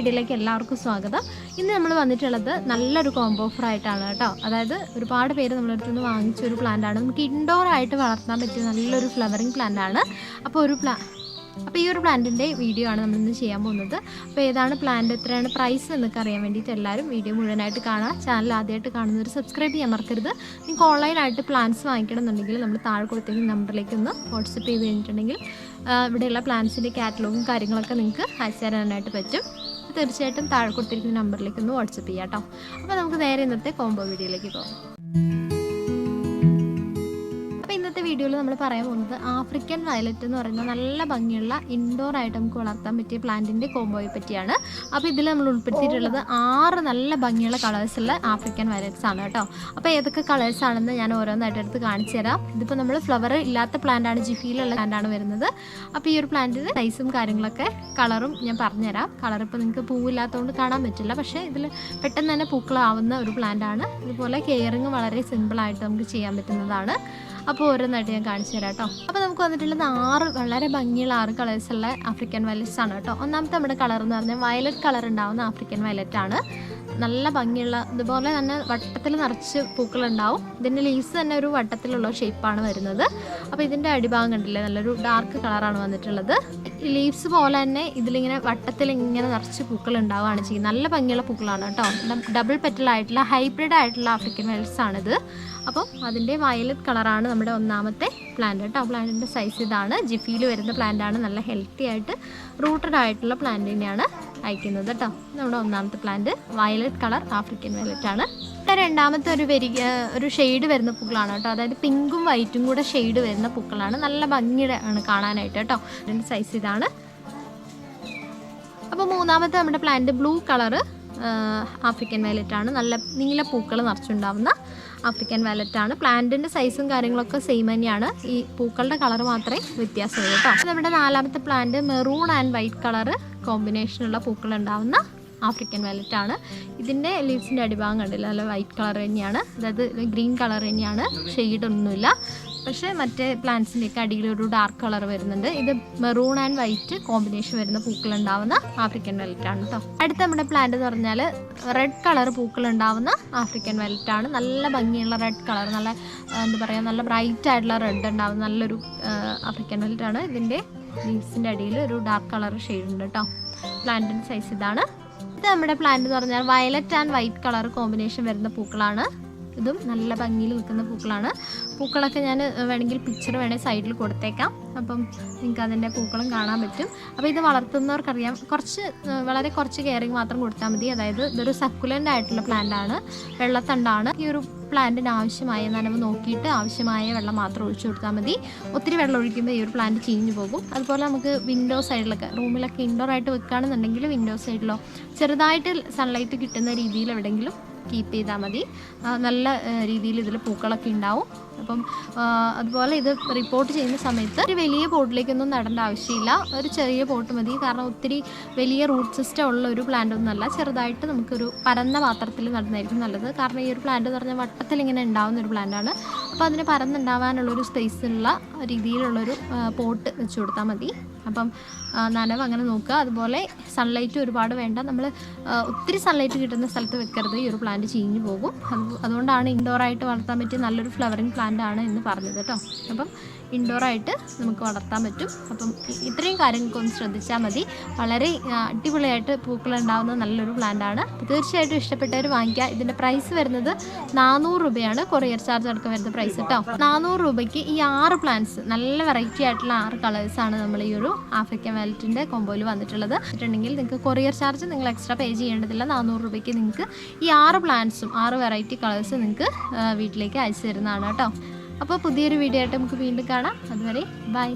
വീഡിയോയിലേക്ക് എല്ലാവർക്കും സ്വാഗതം. ഇന്ന് നമ്മൾ വന്നിട്ടുള്ളത് നല്ലൊരു കോംബോ ഓഫർ ആയിട്ടാണ് കേട്ടോ. അതായത് ഒരുപാട് പേര് നമ്മുടെ അടുത്ത് നിന്ന് വാങ്ങിച്ചൊരു പ്ലാന്റാണ്. നമുക്ക് ഇൻഡോർ ആയിട്ട് വളർത്താൻ പറ്റിയ നല്ലൊരു ഫ്ലവറിങ് പ്ലാന്റാണ്. അപ്പോൾ ഈ ഒരു പ്ലാന്റിൻ്റെ വീഡിയോ ആണ് നമ്മളിന്ന് ചെയ്യാൻ പോകുന്നത്. അപ്പോൾ ഏതാണ് പ്ലാന്റ്, എത്രയാണ് പ്രൈസ് എന്നൊക്കെ അറിയാൻ വേണ്ടിയിട്ട് എല്ലാവരും വീഡിയോ മുഴുവനായിട്ട് കാണാം. ചാനൽ ആദ്യമായിട്ട് കാണുന്നവർ സബ്സ്ക്രൈബ് ചെയ്യാൻ മറക്കരുത്. നിങ്ങൾക്ക് ഓൺലൈനായിട്ട് പ്ലാന്റ്സ് വാങ്ങിക്കണമെന്നുണ്ടെങ്കിൽ നമ്മൾ താഴെ കൊടുത്തേക്കുന്ന നമ്പറിലേക്ക് ഒന്ന് വാട്സപ്പ് ചെയ്ത് കഴിഞ്ഞിട്ടുണ്ടെങ്കിൽ ഇവിടെയുള്ള പ്ലാന്റ്സിൻ്റെ കാറ്റലോഗും കാര്യങ്ങളൊക്കെ നിങ്ങൾക്ക് അയച്ചു തരാനായിട്ട് പറ്റും. തീർച്ചയായിട്ടും താഴെ കൊടുത്തിരിക്കുന്ന നമ്പറിലേക്ക് ഒന്ന് വാട്സപ്പ് ചെയ്യാം കേട്ടോ. അപ്പോൾ നമുക്ക് നേരെ ഇന്നത്തെ കോംബോ വീഡിയോയിലേക്ക് പോകാം. ഇന്നത്തെ വീഡിയോയിൽ നമ്മൾ പറയാൻ പോകുന്നത് ആഫ്രിക്കൻ വയലറ്റ് എന്ന് പറയുന്ന നല്ല ഭംഗിയുള്ള ഇൻഡോർ ആയിട്ട് നമുക്ക് വളർത്താൻ പറ്റിയ പ്ലാന്റിൻ്റെ കോംബോയെ പറ്റിയാണ്. അപ്പോൾ ഇതിൽ നമ്മൾ ഉൾപ്പെടുത്തിയിട്ടുള്ളത് 6 നല്ല ഭംഗിയുള്ള കളേഴ്സുള്ള ആഫ്രിക്കൻ വയലറ്റ്സ് ആണ് കേട്ടോ. അപ്പോൾ ഏതൊക്കെ കളേഴ്സ് ആണെന്ന് ഞാൻ ഓരോന്നായിട്ട് എടുത്ത് കാണിച്ചു തരാം. ഇതിപ്പോൾ നമ്മൾ ഫ്ലവർ ഇല്ലാത്ത പ്ലാന്റാണ്, ജിഫിയിലുള്ള പ്ലാന്റാണ് വരുന്നത്. അപ്പോൾ ഈ ഒരു പ്ലാന്റിൻ്റെ സൈസും കാര്യങ്ങളൊക്കെ കളറും ഞാൻ പറഞ്ഞുതരാം. കളർ ഇപ്പോൾ നിങ്ങൾക്ക് പൂവില്ലാത്തതുകൊണ്ട് കാണാൻ പറ്റില്ല, പക്ഷേ ഇതിൽ പെട്ടെന്ന് തന്നെ പൂക്കളാവുന്ന ഒരു പ്ലാന്റാണ്. ഇതുപോലെ കെയറിങ് വളരെ സിമ്പിളായിട്ട് നമുക്ക് ചെയ്യാൻ പറ്റുന്നതാണ്. അപ്പോൾ ഓരോന്നായിട്ട് ഞാൻ കാണിച്ചു തരാം കേട്ടോ. അപ്പോൾ നമുക്ക് വന്നിട്ടുള്ളത് 6 വളരെ ഭംഗിയുള്ള 6 കളേഴ്സുള്ള ആഫ്രിക്കൻ വയലറ്റ്സ് ആണ് കേട്ടോ. ഒന്നാമത്തെ നമ്മുടെ കളർ എന്ന് പറഞ്ഞാൽ വയലറ്റ് കളർ ഉണ്ടാവുന്ന ആഫ്രിക്കൻ വയലറ്റ് ആണ്. നല്ല ഭംഗിയുള്ള, ഇതുപോലെ തന്നെ വട്ടത്തിൽ നിറച്ച് പൂക്കളുണ്ടാവും. ഇതിൻ്റെ ലീവ്സ് തന്നെ ഒരു വട്ടത്തിലുള്ള ഷേപ്പാണ് വരുന്നത്. അപ്പോൾ ഇതിൻ്റെ അടിഭാഗം കണ്ടില്ലേ, നല്ലൊരു ഡാർക്ക് കളറാണ് വന്നിട്ടുള്ളത്. ലീവ്സ് പോലെ തന്നെ ഇതിലിങ്ങനെ വട്ടത്തിൽ ഇങ്ങനെ നിറച്ച് പൂക്കൾ ഉണ്ടാവുകയാണ് ചെയ്യുന്നത്. നല്ല ഭംഗിയുള്ള പൂക്കളാണ് കേട്ടോ. ഡബിൾ പെറ്റലായിട്ടുള്ള ഹൈബ്രിഡ് ആയിട്ടുള്ള ആഫ്രിക്കൻ വയലറ്റ്സ് ആണിത്. അപ്പം അതിൻ്റെ വയലറ്റ് കളറാണ് നമ്മുടെ ഒന്നാമത്തെ പ്ലാന്റ് കേട്ടോ. പ്ലാന്റിൻ്റെ സൈസ് ഇതാണ്. ജിഫിയിൽ വരുന്ന പ്ലാന്റാണ്. നല്ല ഹെൽത്തി ആയിട്ട് റൂട്ടഡ് ആയിട്ടുള്ള പ്ലാന്റിനെയാണ് അയക്കുന്നത് കേട്ടോ. നമ്മുടെ ഒന്നാമത്തെ plant violet colour African violet ആണ്. രണ്ടാമത്തെ ഒരു ഷെയ്ഡ് വരുന്ന പൂക്കളാണ് കേട്ടോ. അതായത് പിങ്കും വൈറ്റും കൂടെ ഷെയ്ഡ് വരുന്ന പൂക്കളാണ്. നല്ല ഭംഗിയുടെ ആണ് കാണാനായിട്ട് കേട്ടോ. അതിൻ്റെ സൈസ് ഇതാണ്. അപ്പോൾ മൂന്നാമത്തെ നമ്മുടെ plant blue colour African violet ആണ്. നല്ല നീല പൂക്കൾ നിറച്ചുണ്ടാവുന്ന ആഫ്രിക്കൻ വയലറ്റ് ആണ്. പ്ലാന്റിൻ്റെ സൈസും കാര്യങ്ങളൊക്കെ സെയിം തന്നെയാണ്. ഈ പൂക്കളുടെ കളർ മാത്രമേ വ്യത്യാസമുള്ളൂ കേട്ടോ. നമ്മുടെ നാലാമത്തെ plant maroon and white colour കോമ്പിനേഷനുള്ള പൂക്കൾ ഉണ്ടാവുന്ന ആഫ്രിക്കൻ വയലറ്റ് ആണ്. ഇതിൻ്റെ ലീവ്സിൻ്റെ അടിഭാഗം കണ്ടില്ല, നല്ല വൈറ്റ് കളർ തന്നെയാണ്. അതായത് ഗ്രീൻ കളർ തന്നെയാണ്, ഷെയ്ഡൊന്നുമില്ല. പക്ഷേ മറ്റേ പ്ലാന്റ്സിൻ്റെയൊക്കെ അടിയിലൊരു ഡാർക്ക് കളർ വരുന്നുണ്ട്. ഇത് മെറൂൺ ആൻഡ് വൈറ്റ് കോമ്പിനേഷൻ വരുന്ന പൂക്കളുണ്ടാവുന്ന ആഫ്രിക്കൻ വയലറ്റ് ആണ് കേട്ടോ. അടുത്ത നമ്മുടെ പ്ലാന്റ് എന്ന് പറഞ്ഞാൽ റെഡ് കളർ പൂക്കളുണ്ടാവുന്ന ആഫ്രിക്കൻ വയലറ്റ് ആണ്. നല്ല ഭംഗിയുള്ള റെഡ് കളർ, നല്ല എന്താ പറയുക, നല്ല ബ്രൈറ്റ് ആയിട്ടുള്ള റെഡ് ഉണ്ടാവുന്ന നല്ലൊരു ആഫ്രിക്കൻ വയലറ്റ് ആണ്. ഇതിൻ്റെ ലീവ്സിൻ്റെ അടിയിൽ ഒരു ഡാർക്ക് കളർ ഷെയ്ഡ് ഉണ്ട് കേട്ടോ. പ്ലാന്റിൻ്റെ സൈസ് ഇതാണ്. ഇത് നമ്മുടെ പ്ലാന്റ് എന്ന് പറഞ്ഞാൽ violet and white colour combination വരുന്ന പൂക്കളാണ്. ഇതും നല്ല ഭംഗിയിൽ നിൽക്കുന്ന പൂക്കളാണ്. പൂക്കളൊക്കെ ഞാൻ വേണമെങ്കിൽ പിക്ചർ വേണമെങ്കിൽ സൈഡിൽ കൊടുത്തേക്കാം. അപ്പം നിങ്ങൾക്ക് അതിൻ്റെ പൂക്കളും കാണാൻ പറ്റും. അപ്പോൾ ഇത് വളർത്തുന്നവർക്കറിയാം, വളരെ കുറച്ച് കെയറിങ് മാത്രം കൊടുത്താൽ മതി. അതായത് ഇതൊരു സക്കുലൻ്റ് ആയിട്ടുള്ള പ്ലാന്റ് ആണ്, വെള്ളത്തണ്ടാണ്. ഈ ഒരു പ്ലാന്റിന് ആവശ്യമായ നനവ് നോക്കിയിട്ട് ആവശ്യമായ വെള്ളം മാത്രം ഒഴിച്ചു കൊടുത്താൽ മതി. ഒത്തിരി വെള്ളം ഒഴിക്കുമ്പോൾ ഈ ഒരു പ്ലാന്റ് ചീഞ്ഞു പോകും. അതുപോലെ നമുക്ക് വിൻഡോ സൈഡിലൊക്കെ, റൂമിലൊക്കെ ഇൻഡോർ ആയിട്ട് വെക്കുകയാണെന്നുണ്ടെങ്കിൽ വിൻഡോ സൈഡിലോ ചെറുതായിട്ട് സൺലൈറ്റ് കിട്ടുന്ന രീതിയിൽ എവിടെയെങ്കിലും കീപ്പ് ചെയ്താൽ മതി. നല്ല രീതിയിൽ ഇതിൽ പൂക്കളൊക്കെ ഉണ്ടാവും. അപ്പം അതുപോലെ ഇത് റിപ്പോർട്ട് ചെയ്യുന്ന സമയത്ത് ഒരു വലിയ പോട്ടിലേക്കൊന്നും നടേണ്ട ആവശ്യമില്ല. ഒരു ചെറിയ പോട്ട് മതി. കാരണം ഒത്തിരി വലിയ റൂട്ട് സിസ്റ്റം ഉള്ള ഒരു പ്ലാന്റ് ഒന്നുമല്ല. ചെറുതായിട്ട് നമുക്കൊരു പരന്ന പാത്രത്തിൽ നടന്നായിരിക്കും നല്ലത്. കാരണം ഈ ഒരു പ്ലാന്റ് എന്ന് പറഞ്ഞാൽ വട്ടത്തിൽ ഇങ്ങനെ ഉണ്ടാവുന്ന ഒരു പ്ലാന്റാണ്. അപ്പോൾ അതിന് പരന്നുണ്ടാവാനുള്ളൊരു സ്പേസുള്ള രീതിയിലുള്ളൊരു പോട്ട് വെച്ച് കൊടുത്താൽ മതി. അപ്പം നനവ് അങ്ങനെ നോക്കുക. അതുപോലെ സൺലൈറ്റ് ഒരുപാട് വേണ്ട. നമ്മൾ ഒത്തിരി സൺലൈറ്റ് കിട്ടുന്ന സ്ഥലത്ത് വെക്കരുത്, ഈ ഒരു പ്ലാന്റ് ചീഞ്ഞു പോകും. അതുകൊണ്ടാണ് ഇൻഡോറായിട്ട് വളർത്താൻ പറ്റിയ നല്ലൊരു ഫ്ലവറിങ് പ്ലാന്റ് ആണ് എന്ന് പറഞ്ഞത് കേട്ടോ. അപ്പം ഇൻഡോറായിട്ട് നമുക്ക് വളർത്താൻ പറ്റും. അപ്പം ഇത്രയും കാര്യങ്ങൾക്ക് ഒന്ന് ശ്രദ്ധിച്ചാൽ മതി. വളരെ അടിപൊളിയായിട്ട് പൂക്കളുണ്ടാകുന്ന നല്ലൊരു പ്ലാന്റ് ആണ്. തീർച്ചയായിട്ടും ഇഷ്ടപ്പെട്ടവർ വാങ്ങിക്കുക. ഇതിൻ്റെ പ്രൈസ് വരുന്നത് 400 രൂപയാണ്. കൊറിയർ ചാർജ് അടക്കം വരുന്ന പ്രൈസ് കേട്ടോ. 400 രൂപയ്ക്ക് ഈ 6 പ്ലാന്റ്സ്, നല്ല വെറൈറ്റി ആയിട്ടുള്ള 6 കളേഴ്സാണ് നമ്മൾ ഈ ഒരു ആഫ്രിക്കൻ വയലറ്റിൻ്റെ കോമ്പോയിൽ വന്നിട്ടുള്ളത്. എന്നിട്ടുണ്ടെങ്കിൽ നിങ്ങൾക്ക് കൊറിയർ ചാർജ് നിങ്ങൾ എക്സ്ട്രാ പേ ചെയ്യേണ്ടതില്ല. 400 രൂപയ്ക്ക് നിങ്ങൾക്ക് ഈ 6 പ്ലാന്റ്സും 6 വെറൈറ്റി കളേഴ്സും നിങ്ങൾക്ക് വീട്ടിലേക്ക് അയച്ചു തരുന്നതാണ് കേട്ടോ. അപ്പോൾ പുതിയൊരു വീഡിയോ ആയിട്ട് നമുക്ക് വീണ്ടും കാണാം. അതുവരെ ബൈ.